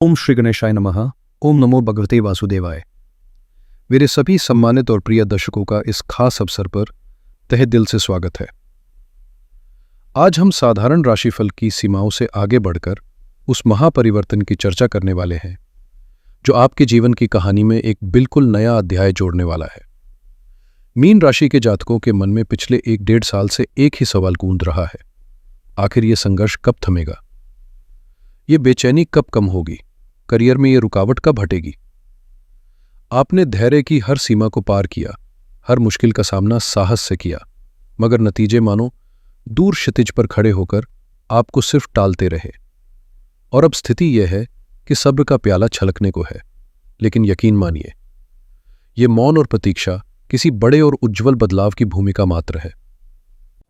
ओम श्री गणेशाय नमः। ओम नमो भगवते वासुदेवाय। मेरे सभी सम्मानित और प्रिय दर्शकों का इस खास अवसर पर तहे दिल से स्वागत है। आज हम साधारण राशिफल की सीमाओं से आगे बढ़कर उस महापरिवर्तन की चर्चा करने वाले हैं जो आपके जीवन की कहानी में एक बिल्कुल नया अध्याय जोड़ने वाला है। मीन राशि के जातकों के मन में पिछले 1-1.5 साल से एक ही सवाल गूंज रहा है, आखिर ये संघर्ष कब थमेगा, ये बेचैनी कब कम होगी, करियर में ये रुकावट कब हटेगी। आपने धैर्य की हर सीमा को पार किया, हर मुश्किल का सामना साहस से किया, मगर नतीजे मानो दूर क्षितिज पर खड़े होकर आपको सिर्फ टालते रहे। और अब स्थिति यह है कि सब्र का प्याला छलकने को है, लेकिन यकीन मानिए ये मौन और प्रतीक्षा किसी बड़े और उज्जवल बदलाव की भूमिका मात्र है।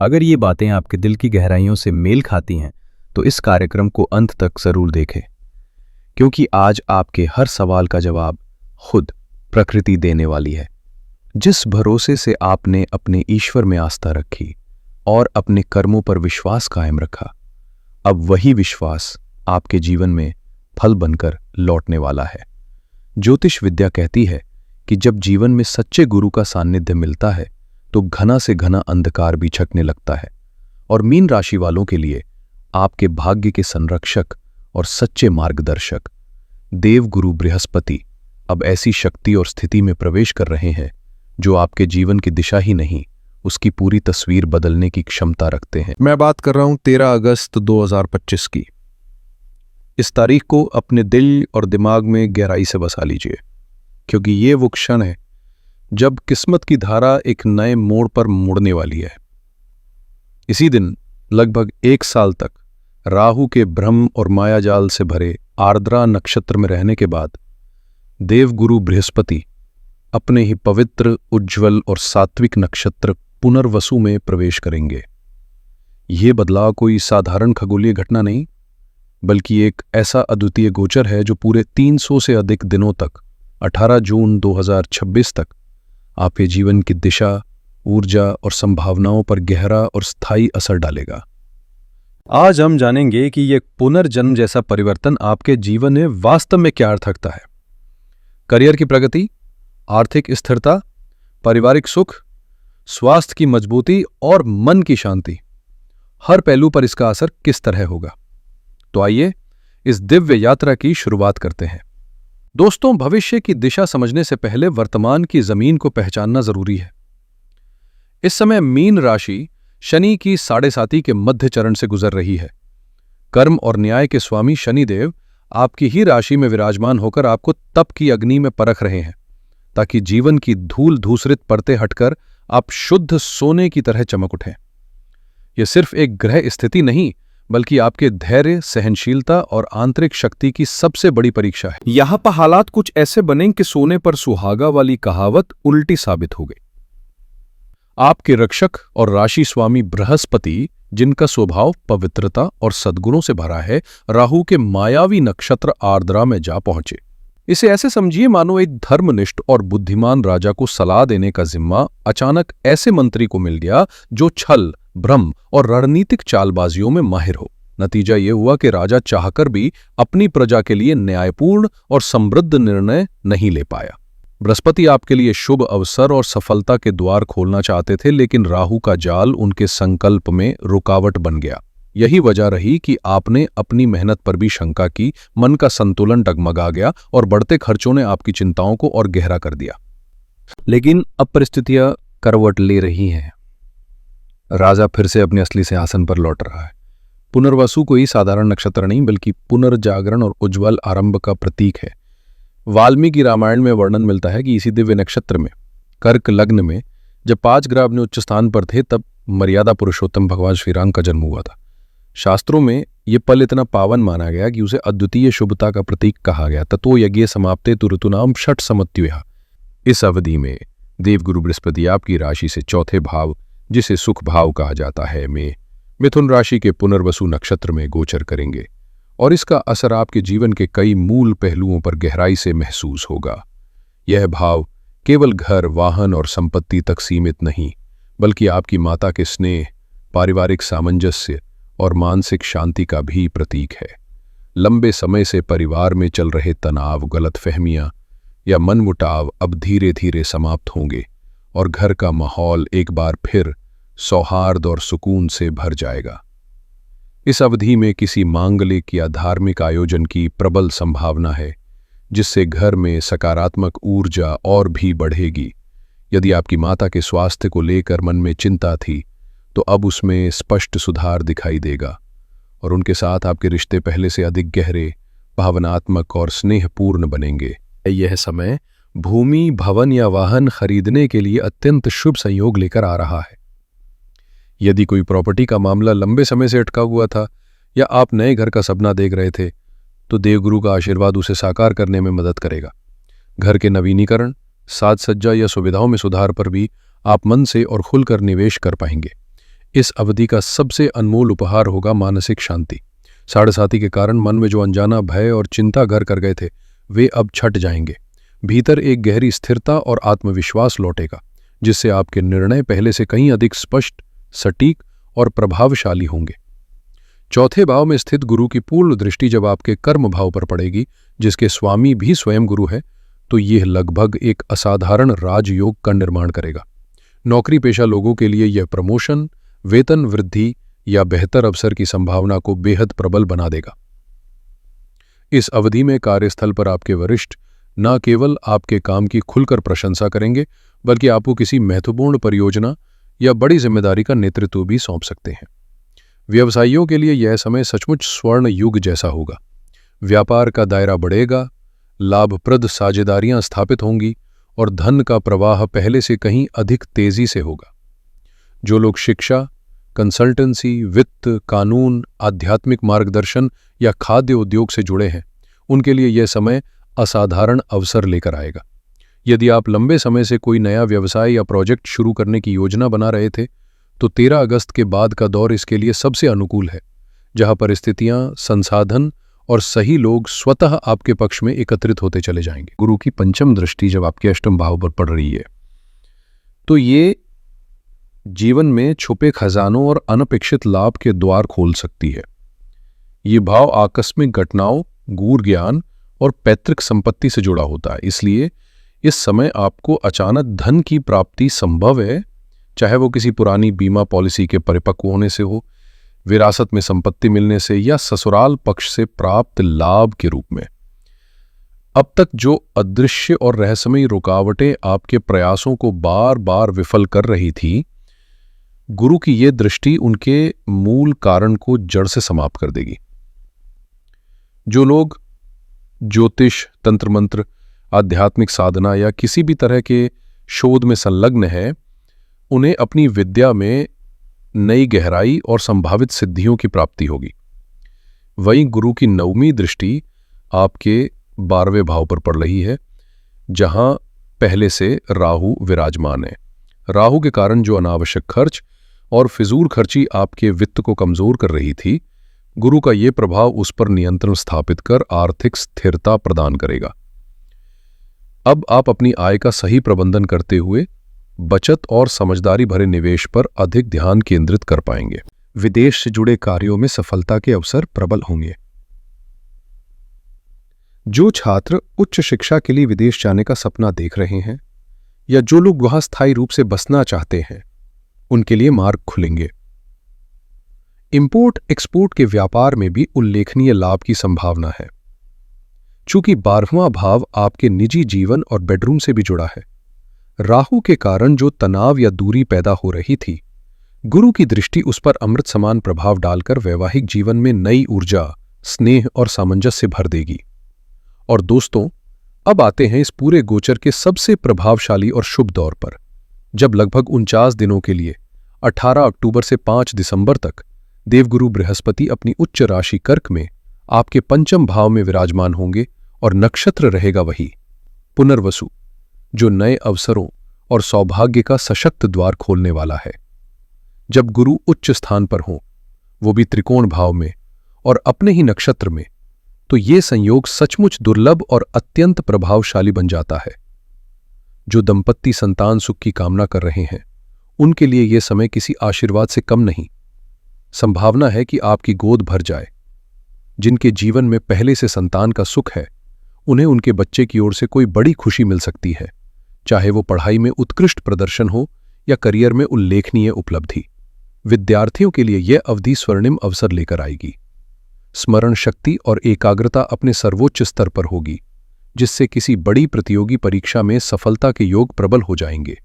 अगर ये बातें आपके दिल की गहराइयों से मेल खाती हैं तो इस कार्यक्रम को अंत तक जरूर देखें, क्योंकि आज आपके हर सवाल का जवाब खुद प्रकृति देने वाली है। जिस भरोसे से आपने अपने ईश्वर में आस्था रखी और अपने कर्मों पर विश्वास कायम रखा, अब वही विश्वास आपके जीवन में फल बनकर लौटने वाला है। ज्योतिष विद्या कहती है कि जब जीवन में सच्चे गुरु का सानिध्य मिलता है तो घना से घना अंधकार भी छकने लगता है। और मीन राशि वालों के लिए आपके भाग्य के संरक्षक और सच्चे मार्गदर्शक देवगुरु बृहस्पति अब ऐसी शक्ति और स्थिति में प्रवेश कर रहे हैं जो आपके जीवन की दिशा ही नहीं, उसकी पूरी तस्वीर बदलने की क्षमता रखते हैं। मैं बात कर रहा हूं 13 अगस्त 2025 की। इस तारीख को अपने दिल और दिमाग में गहराई से बसा लीजिए, क्योंकि ये वो क्षण है जब किस्मत की धारा एक नए मोड़ पर मुड़ने वाली है। इसी दिन लगभग 1 साल तक राहु के भ्रम और मायाजाल से भरे आर्द्रा नक्षत्र में रहने के बाद देवगुरु बृहस्पति अपने ही पवित्र, उज्ज्वल और सात्विक नक्षत्र पुनर्वसु में प्रवेश करेंगे। यह बदलाव कोई साधारण खगोलीय घटना नहीं, बल्कि एक ऐसा अद्वितीय गोचर है जो पूरे 300 से अधिक दिनों तक 18 जून 2026 तक आपके जीवन की दिशा, ऊर्जा और संभावनाओं पर गहरा और स्थायी असर डालेगा। आज हम जानेंगे कि यह पुनर्जन्म जैसा परिवर्तन आपके जीवन में वास्तव में क्या अर्थ रखता है। करियर की प्रगति, आर्थिक स्थिरता, पारिवारिक सुख, स्वास्थ्य की मजबूती और मन की शांति, हर पहलू पर इसका असर किस तरह होगा। तो आइए इस दिव्य यात्रा की शुरुआत करते हैं। दोस्तों, भविष्य की दिशा समझने से पहले वर्तमान की जमीन को पहचानना जरूरी है। इस समय मीन राशि शनि की 7.5 के मध्य चरण से गुजर रही है। कर्म और न्याय के स्वामी शनिदेव आपकी ही राशि में विराजमान होकर आपको तप की अग्नि में परख रहे हैं, ताकि जीवन की धूल धूसरित परतें हटकर आप शुद्ध सोने की तरह चमक उठें। यह सिर्फ एक ग्रह स्थिति नहीं, बल्कि आपके धैर्य, सहनशीलता और आंतरिक शक्ति की सबसे बड़ी परीक्षा है। यहां पर हालात कुछ ऐसे बने कि सोने पर सुहागा वाली कहावत उल्टी साबित हो गई। आपके रक्षक और राशि स्वामी बृहस्पति, जिनका स्वभाव पवित्रता और सद्गुणों से भरा है, राहु के मायावी नक्षत्र आर्द्रा में जा पहुंचे। इसे ऐसे समझिए मानो एक धर्मनिष्ठ और बुद्धिमान राजा को सलाह देने का जिम्मा अचानक ऐसे मंत्री को मिल गया जो छल, भ्रम और रणनीतिक चालबाजियों में माहिर हो। नतीजा ये हुआ कि राजा चाहकर भी अपनी प्रजा के लिए न्यायपूर्ण और समृद्ध निर्णय नहीं ले पाया। बृहस्पति आपके लिए शुभ अवसर और सफलता के द्वार खोलना चाहते थे, लेकिन राहु का जाल उनके संकल्प में रुकावट बन गया। यही वजह रही कि आपने अपनी मेहनत पर भी शंका की, मन का संतुलन डगमगा गया और बढ़ते खर्चों ने आपकी चिंताओं को और गहरा कर दिया। लेकिन अब परिस्थितियां करवट ले रही हैं। राजा फिर से अपने असली सिंहासन पर लौट रहा है। पुनर्वसु कोई साधारण नक्षत्र नहीं, बल्कि पुनर्जागरण और उज्ज्वल आरंभ का प्रतीक है। वाल्मीकि रामायण में वर्णन मिलता है कि इसी दिव्य नक्षत्र में, कर्क लग्न में, जब 5 ग्रह अपने उच्च स्थान पर थे, तब मर्यादा पुरुषोत्तम भगवान श्री राम का जन्म हुआ था। शास्त्रों में यह पल इतना पावन माना गया कि उसे अद्वितीय शुभता का प्रतीक कहा गया। ततो यज्ञ समाप्ते तु ऋतूनाम षट समत्युः। इस अवधि में देवगुरु बृहस्पति आपकी राशि से चौथे भाव, जिसे सुख भाव कहा जाता है, में मिथुन राशि के पुनर्वसु नक्षत्र में गोचर करेंगे और इसका असर आपके जीवन के कई मूल पहलुओं पर गहराई से महसूस होगा। यह भाव केवल घर, वाहन और संपत्ति तक सीमित नहीं, बल्कि आपकी माता के स्नेह, पारिवारिक सामंजस्य और मानसिक शांति का भी प्रतीक है। लंबे समय से परिवार में चल रहे तनाव, गलतफहमियां या मनमुटाव अब धीरे धीरे समाप्त होंगे और घर का माहौल एक बार फिर सौहार्द और सुकून से भर जाएगा। इस अवधि में किसी मांगलिक या धार्मिक आयोजन की प्रबल संभावना है, जिससे घर में सकारात्मक ऊर्जा और भी बढ़ेगी। यदि आपकी माता के स्वास्थ्य को लेकर मन में चिंता थी, तो अब उसमें स्पष्ट सुधार दिखाई देगा और उनके साथ आपके रिश्ते पहले से अधिक गहरे, भावनात्मक और स्नेहपूर्ण बनेंगे। यह समय भूमि, भवन या वाहन खरीदने के लिए अत्यंत शुभ संयोग लेकर आ रहा है। यदि कोई प्रॉपर्टी का मामला लंबे समय से अटका हुआ था या आप नए घर का सपना देख रहे थे, तो देवगुरु का आशीर्वाद उसे साकार करने में मदद करेगा। घर के नवीनीकरण, साज सज्जा या सुविधाओं में सुधार पर भी आप मन से और खुलकर निवेश कर पाएंगे। इस अवधि का सबसे अनमोल उपहार होगा मानसिक शांति। साढ़े साती के कारण मन में जो अनजाना भय और चिंता घर कर गए थे, वे अब छट जाएंगे। भीतर एक गहरी स्थिरता और आत्मविश्वास लौटेगा, जिससे आपके निर्णय पहले से कहीं अधिक स्पष्ट, सटीक और प्रभावशाली होंगे। चौथे भाव में स्थित गुरु की पूर्ण दृष्टि जब आपके कर्म भाव पर पड़ेगी, जिसके स्वामी भी स्वयं गुरु है, तो यह लगभग एक असाधारण राजयोग का निर्माण करेगा। नौकरी पेशा लोगों के लिए यह प्रमोशन, वेतन वृद्धि या बेहतर अवसर की संभावना को बेहद प्रबल बना देगा। इस अवधि में कार्यस्थल पर आपके वरिष्ठ न केवल आपके काम की खुलकर प्रशंसा करेंगे, बल्कि आपको किसी महत्वपूर्ण परियोजना या बड़ी जिम्मेदारी का नेतृत्व भी सौंप सकते हैं। व्यवसायियों के लिए यह समय सचमुच स्वर्ण युग जैसा होगा। व्यापार का दायरा बढ़ेगा, लाभप्रद साझेदारियां स्थापित होंगी और धन का प्रवाह पहले से कहीं अधिक तेजी से होगा। जो लोग शिक्षा, कंसल्टेंसी, वित्त, कानून, आध्यात्मिक मार्गदर्शन या खाद्य उद्योग से जुड़े हैं, उनके लिए यह समय असाधारण अवसर लेकर आएगा। यदि आप लंबे समय से कोई नया व्यवसाय या प्रोजेक्ट शुरू करने की योजना बना रहे थे, तो 13 अगस्त के बाद का दौर इसके लिए सबसे अनुकूल है, जहां परिस्थितियां, संसाधन और सही लोग स्वतः आपके पक्ष में एकत्रित होते चले जाएंगे। गुरु की पंचम दृष्टि जब आपके अष्टम भाव पर पड़ रही है, तो ये जीवन में छुपे खजानों और अनपेक्षित लाभ के द्वार खोल सकती है। ये भाव आकस्मिक घटनाओं, गूढ़ ज्ञान और पैतृक संपत्ति से जुड़ा होता है। इसलिए इस समय आपको अचानक धन की प्राप्ति संभव है, चाहे वो किसी पुरानी बीमा पॉलिसी के परिपक्व होने से हो, विरासत में संपत्ति मिलने से या ससुराल पक्ष से प्राप्त लाभ के रूप में। अब तक जो अदृश्य और रहस्यमयी रुकावटें आपके प्रयासों को बार बार विफल कर रही थी, गुरु की ये दृष्टि उनके मूल कारण को जड़ से समाप्त कर देगी। जो लोग ज्योतिष, तंत्र मंत्र, आध्यात्मिक साधना या किसी भी तरह के शोध में संलग्न है, उन्हें अपनी विद्या में नई गहराई और संभावित सिद्धियों की प्राप्ति होगी। वहीं गुरु की 9वीं दृष्टि आपके 12वें भाव पर पड़ रही है, जहां पहले से राहु विराजमान है। राहु के कारण जो अनावश्यक खर्च और फिजूल खर्ची आपके वित्त को कमजोर कर रही थी, गुरु का ये प्रभाव उस पर नियंत्रण स्थापित कर आर्थिक स्थिरता प्रदान करेगा। अब आप अपनी आय का सही प्रबंधन करते हुए बचत और समझदारी भरे निवेश पर अधिक ध्यान केंद्रित कर पाएंगे। विदेश से जुड़े कार्यों में सफलता के अवसर प्रबल होंगे। जो छात्र उच्च शिक्षा के लिए विदेश जाने का सपना देख रहे हैं या जो लोग वहां स्थायी रूप से बसना चाहते हैं, उनके लिए मार्ग खुलेंगे। इंपोर्ट एक्सपोर्ट के व्यापार में भी उल्लेखनीय लाभ की संभावना है। चूंकि 12वां भाव आपके निजी जीवन और बेडरूम से भी जुड़ा है, राहु के कारण जो तनाव या दूरी पैदा हो रही थी, गुरु की दृष्टि उस पर अमृत समान प्रभाव डालकर वैवाहिक जीवन में नई ऊर्जा, स्नेह और सामंजस्य भर देगी। और दोस्तों, अब आते हैं इस पूरे गोचर के सबसे प्रभावशाली और शुभ दौर पर, जब लगभग 49 दिनों के लिए 18 अक्टूबर से 5 दिसंबर तक देवगुरु बृहस्पति अपनी उच्च राशि कर्क में आपके पंचम भाव में विराजमान होंगे और नक्षत्र रहेगा वही पुनर्वसु, जो नए अवसरों और सौभाग्य का सशक्त द्वार खोलने वाला है। जब गुरु उच्च स्थान पर हों, वो भी त्रिकोण भाव में और अपने ही नक्षत्र में, तो ये संयोग सचमुच दुर्लभ और अत्यंत प्रभावशाली बन जाता है। जो दंपत्ति संतान सुख की कामना कर रहे हैं, उनके लिए यह समय किसी आशीर्वाद से कम नहीं। संभावना है कि आपकी गोद भर जाए, जिनके जीवन में पहले से संतान का सुख है, उन्हें उनके बच्चे की ओर से कोई बड़ी खुशी मिल सकती है, चाहे वो पढ़ाई में उत्कृष्ट प्रदर्शन हो या करियर में उल्लेखनीय उपलब्धि। विद्यार्थियों के लिए यह अवधि स्वर्णिम अवसर लेकर आएगी। स्मरण शक्ति और एकाग्रता अपने सर्वोच्च स्तर पर होगी, जिससे किसी बड़ी प्रतियोगी परीक्षा में सफलता के योग प्रबल हो जाएंगे।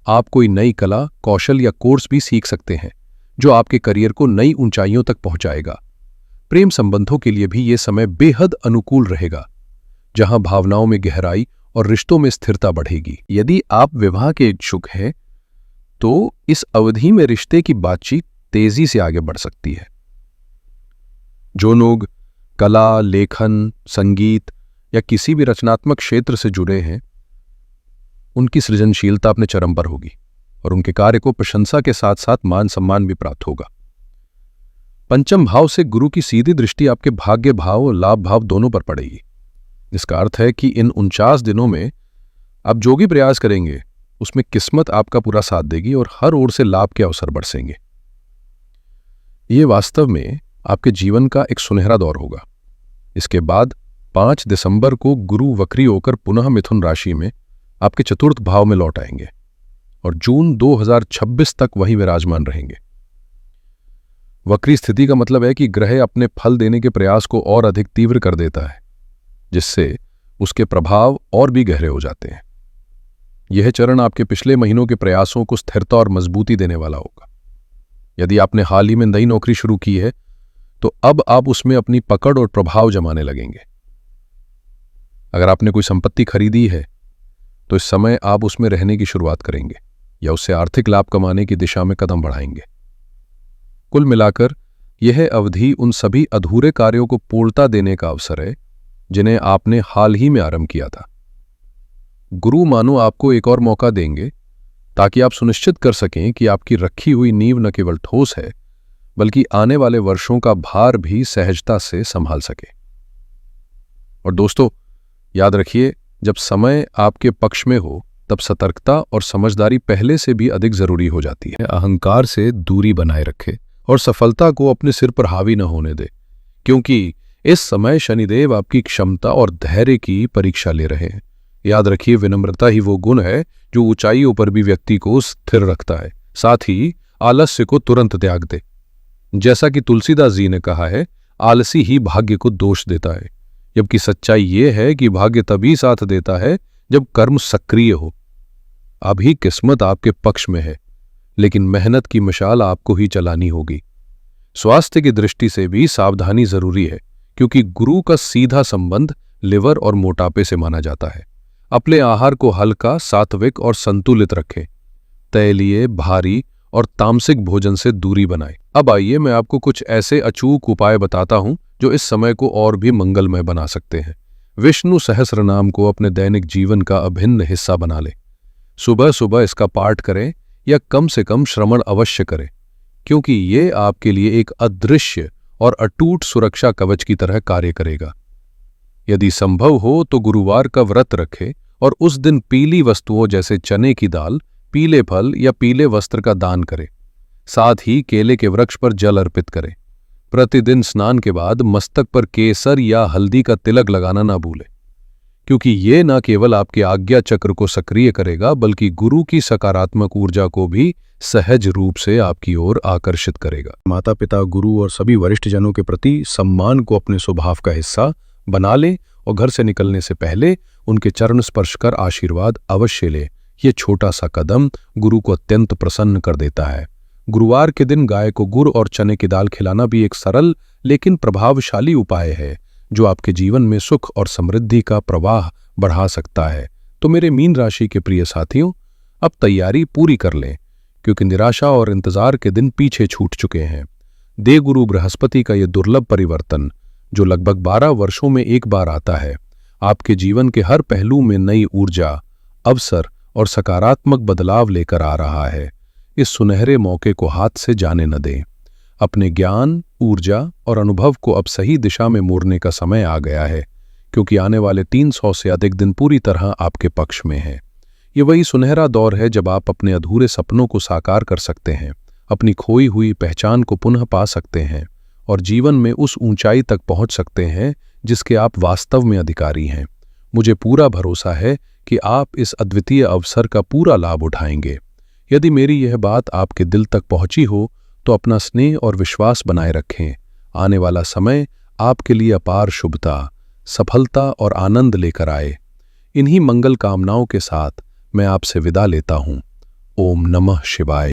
आप कोई नई कला, कौशल या कोर्स भी सीख सकते हैं, जो आपके करियर को नई ऊंचाइयों तक पहुंचाएगा। प्रेम संबंधों के लिए भी यह समय बेहद अनुकूल रहेगा, जहां भावनाओं में गहराई और रिश्तों में स्थिरता बढ़ेगी। यदि आप विवाह के इच्छुक हैं, तो इस अवधि में रिश्ते की बातचीत तेजी से आगे बढ़ सकती है। जो लोग कला, लेखन, संगीत या किसी भी रचनात्मक क्षेत्र से जुड़े हैं, उनकी सृजनशीलता अपने चरम पर होगी और उनके कार्य को प्रशंसा के साथ साथ मान सम्मान भी प्राप्त होगा। पंचम भाव से गुरु की सीधी दृष्टि आपके भाग्य भाव और लाभ भाव दोनों पर पड़ेगी, जिसका अर्थ है कि इन 49 दिनों में आप जो भी प्रयास करेंगे, उसमें किस्मत आपका पूरा साथ देगी और हर ओर से लाभ के अवसर बरसेंगे। ये वास्तव में आपके जीवन का एक सुनहरा दौर होगा। इसके बाद 5 दिसंबर को गुरु वक्री होकर पुनः मिथुन राशि में आपके चतुर्थ भाव में लौट आएंगे और जून 2026 तक वहीं विराजमान रहेंगे। वक्री स्थिति का मतलब है कि ग्रह अपने फल देने के प्रयास को और अधिक तीव्र कर देता है, जिससे उसके प्रभाव और भी गहरे हो जाते हैं। यह चरण आपके पिछले महीनों के प्रयासों को स्थिरता और मजबूती देने वाला होगा। यदि आपने हाल ही में नई नौकरी शुरू की है, तो अब आप उसमें अपनी पकड़ और प्रभाव जमाने लगेंगे। अगर आपने कोई संपत्ति खरीदी है, तो इस समय आप उसमें रहने की शुरुआत करेंगे या उससे आर्थिक लाभ कमाने की दिशा में कदम बढ़ाएंगे। कुल मिलाकर यह अवधि उन सभी अधूरे कार्यों को पूर्णता देने का अवसर है, जिन्हें आपने हाल ही में आरंभ किया था। गुरु मानो आपको एक और मौका देंगे, ताकि आप सुनिश्चित कर सकें कि आपकी रखी हुई नींव न केवल ठोस है, बल्कि आने वाले वर्षों का भार भी सहजता से संभाल सके। और दोस्तों, याद रखिए, जब समय आपके पक्ष में हो, तब सतर्कता और समझदारी पहले से भी अधिक जरूरी हो जाती है। अहंकार से दूरी बनाए रखे और सफलता को अपने सिर पर हावी न होने दे, क्योंकि इस समय शनिदेव आपकी क्षमता और धैर्य की परीक्षा ले रहे हैं। याद रखिए, विनम्रता ही वो गुण है जो ऊंचाइयों पर भी व्यक्ति को स्थिर रखता है, साथ ही आलस्य को तुरंत त्याग दे। जैसा कि तुलसीदास जी ने कहा है, आलसी ही भाग्य को दोष देता है, जबकि सच्चाई ये है कि भाग्य तभी साथ देता है जब कर्म सक्रिय हो। अभी किस्मत आपके पक्ष में है, लेकिन मेहनत की मशाल आपको ही चलानी होगी। स्वास्थ्य की दृष्टि से भी सावधानी जरूरी है, क्योंकि गुरु का सीधा संबंध लिवर और मोटापे से माना जाता है। अपने आहार को हल्का, सात्विक और संतुलित रखें। तैलीय, भारी और तामसिक भोजन से दूरी बनाएं। अब आइए मैं आपको कुछ ऐसे अचूक उपाय बताता हूं जो इस समय को और भी मंगलमय बना सकते हैं। विष्णु सहस्र नाम को अपने दैनिक जीवन का अभिन्न हिस्सा बना लें। सुबह सुबह इसका पाठ करें या कम से कम श्रवण अवश्य करें, क्योंकि ये आपके लिए एक अदृश्य और अटूट सुरक्षा कवच की तरह कार्य करेगा। यदि संभव हो तो गुरुवार का व्रत रखें और उस दिन पीली वस्तुओं जैसे चने की दाल, पीले फल या पीले वस्त्र का दान करें। साथ ही केले के वृक्ष पर जल अर्पित करें। प्रतिदिन स्नान के बाद मस्तक पर केसर या हल्दी का तिलक लगाना ना भूलें, क्योंकि ये न केवल आपके आज्ञा चक्र को सक्रिय करेगा, बल्कि गुरु की सकारात्मक ऊर्जा को भी सहज रूप से आपकी ओर आकर्षित करेगा। माता पिता, गुरु और सभी वरिष्ठ जनों के प्रति सम्मान को अपने स्वभाव का हिस्सा बना लें और घर से निकलने से पहले उनके चरण स्पर्श कर आशीर्वाद अवश्य लें। यह छोटा सा कदम गुरु को अत्यंत प्रसन्न कर देता है। गुरुवार के दिन गाय को गुड़ और चने की दाल खिलाना भी एक सरल लेकिन प्रभावशाली उपाय है, जो आपके जीवन में सुख और समृद्धि का प्रवाह बढ़ा सकता है। तो मेरे मीन राशि के प्रिय साथियों, अब तैयारी पूरी कर लें, क्योंकि निराशा और इंतजार के दिन पीछे छूट चुके हैं। देवगुरु बृहस्पति का यह दुर्लभ परिवर्तन, जो लगभग 12 वर्षों में एक बार आता है, आपके जीवन के हर पहलू में नई ऊर्जा, अवसर और सकारात्मक बदलाव लेकर आ रहा है। इस सुनहरे मौके को हाथ से जाने न दें। अपने ज्ञान, ऊर्जा और अनुभव को अब सही दिशा में मोड़ने का समय आ गया है, क्योंकि आने वाले 300 से अधिक दिन पूरी तरह आपके पक्ष में है। ये वही सुनहरा दौर है जब आप अपने अधूरे सपनों को साकार कर सकते हैं, अपनी खोई हुई पहचान को पुनः पा सकते हैं और जीवन में उस ऊंचाई तक पहुंच सकते हैं जिसके आप वास्तव में अधिकारी हैं। मुझे पूरा भरोसा है कि आप इस अद्वितीय अवसर का पूरा लाभ उठाएंगे। यदि मेरी यह बात आपके दिल तक पहुंची हो तो अपना स्नेह और विश्वास बनाए रखें। आने वाला समय आपके लिए अपार शुभता, सफलता और आनंद लेकर आए। इन्हीं मंगल कामनाओं के साथ मैं आपसे विदा लेता हूं। ओम नमः शिवाय।